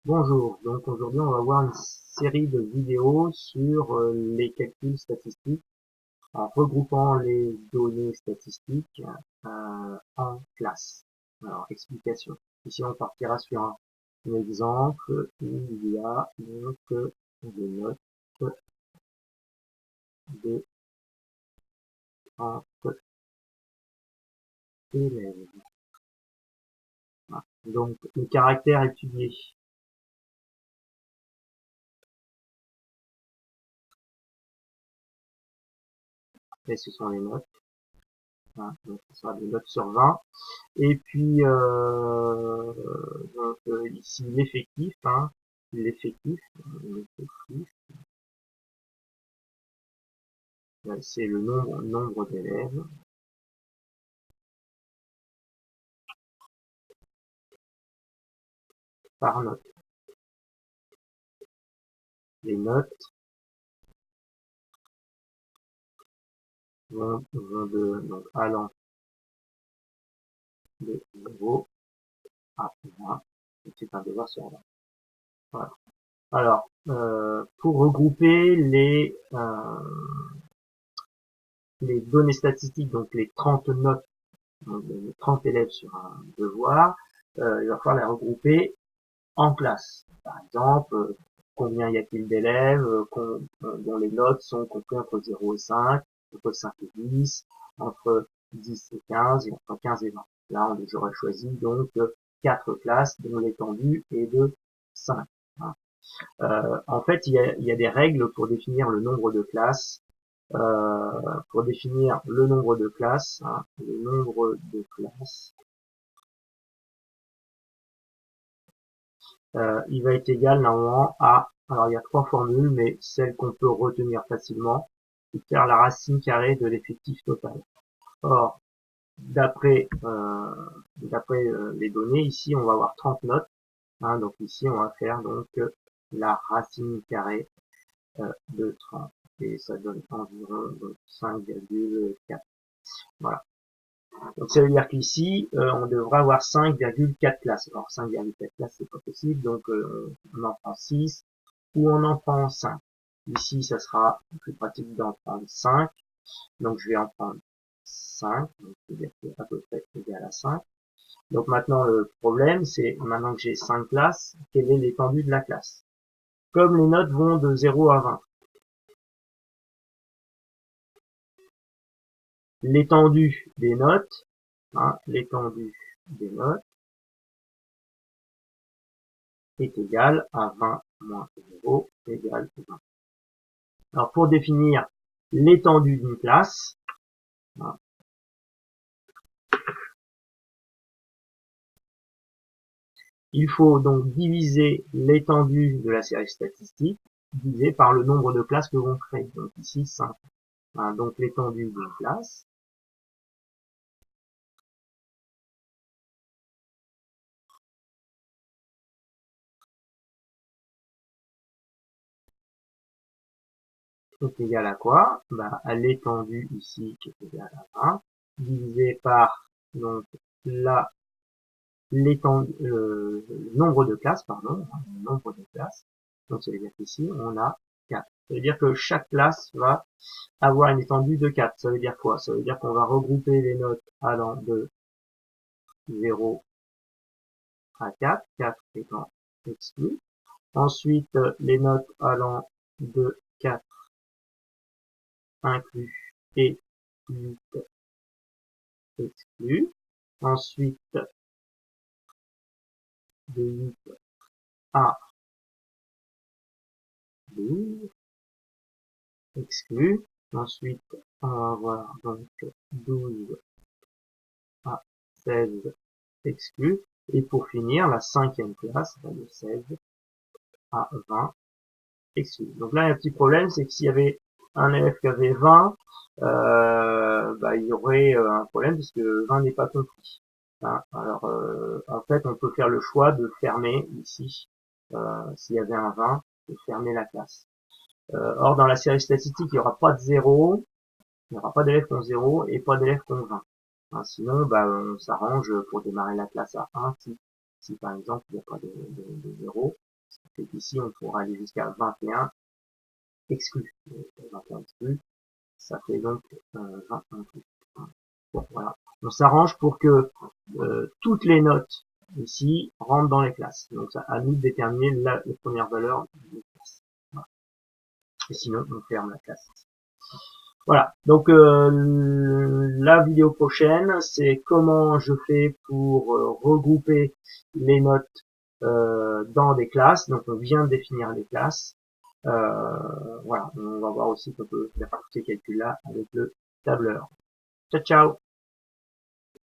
Bonjour, donc aujourd'hui on va voir une série de vidéos sur les calculs statistiques en regroupant les données statistiques en classes. Alors, explication. Ici on partira sur un exemple où il y a donc des notes de 30 élèves. Voilà. Donc les caractères étudiés. Et ce sont les notes. Hein, donc ce sera des notes sur 20. Et puis ici l'effectif, l'effectif, c'est le nombre d'élèves par note. Les notes vont donc allant de 0 à 20, c'est un devoir sur 20. Voilà. Alors, pour regrouper les données statistiques, donc les 30 notes, donc les 30 élèves sur un devoir, il va falloir les regrouper en classe. Par exemple, combien y a-t-il d'élèves dont les notes sont comprises entre 0 et 5, entre 5 et 10, entre 10 et 15 et entre 15 et 20. Là, j'aurais choisi donc 4 classes dont l'étendue est de 5. En fait, il y a des règles pour définir le nombre de classes. Pour définir le nombre de classes, le nombre de classes, il va être égal normalement à, alors il y a 3 formules, mais celle qu'on peut retenir facilement, c'est faire la racine carrée de l'effectif total. Or, d'après les données, ici on va avoir 30 notes, donc ici on va faire donc la racine carrée de 30, et ça donne environ 5,4. Voilà. Donc ça veut dire qu'ici, on devrait avoir 5,4 classes. Alors 5,4 classes, c'est pas possible, donc on en prend 6 ou on en prend 5. Ici, ça sera plus pratique d'en prendre 5. Donc je vais en prendre 5, donc c'est-à-dire que c'est à peu près égal à 5. Donc maintenant, le problème, c'est maintenant que j'ai 5 classes, quelle est l'étendue de la classe? Comme les notes vont de 0 à 20, l'étendue des notes, l'étendue des notes est égale à 20 moins 0 égale 20. Alors pour définir l'étendue d'une classe, il faut donc diviser l'étendue de la série statistique divisé par le nombre de classes que l'on crée. Donc ici 5. Donc l'étendue d'une classe est égale à quoi? À l'étendue ici qui est égale à 1 divisé par donc le nombre de classes, le nombre de classes. Donc ça veut dire qu'ici on a 4. Ça veut dire que chaque classe va avoir une étendue de 4. Ça veut dire quoi? Ça veut dire qu'on va regrouper les notes allant de 0 à 4, 4 étant exclu. Ensuite, les notes allant de 4 inclus et 8 exclus. Ensuite, de 8 à 12 exclus. Ensuite, on va avoir donc 12 à 16 exclus. Et pour finir, la cinquième classe va de 16 à 20 exclus. Donc là, il y a un petit problème, c'est que s'il y avait un élève qui avait 20, il y aurait un problème puisque 20 n'est pas compris. Alors, en fait, on peut faire le choix de fermer ici, s'il y avait un 20, de fermer la classe. Or, dans la série statistique, il n'y aura pas de 0, il n'y aura pas d'élèves qui ont 0 et pas d'élèves qui ont 20. Sinon, on s'arrange pour démarrer la classe à 1 si par exemple il n'y a pas de 0. ici, on pourra aller jusqu'à 21 exclus. 21 exclus, ça fait donc 21 plus. Bon, voilà. On s'arrange pour que toutes les notes ici rentrent dans les classes. Donc ça à nous de déterminer la première valeur des classes. Voilà. Et sinon, on ferme la classe. Voilà. Donc la vidéo prochaine, c'est comment je fais pour regrouper les notes dans des classes. Donc on vient de définir les classes. Voilà. On va voir aussi qu'on peut faire tous ces calculs-là avec le tableur. Ciao, ciao!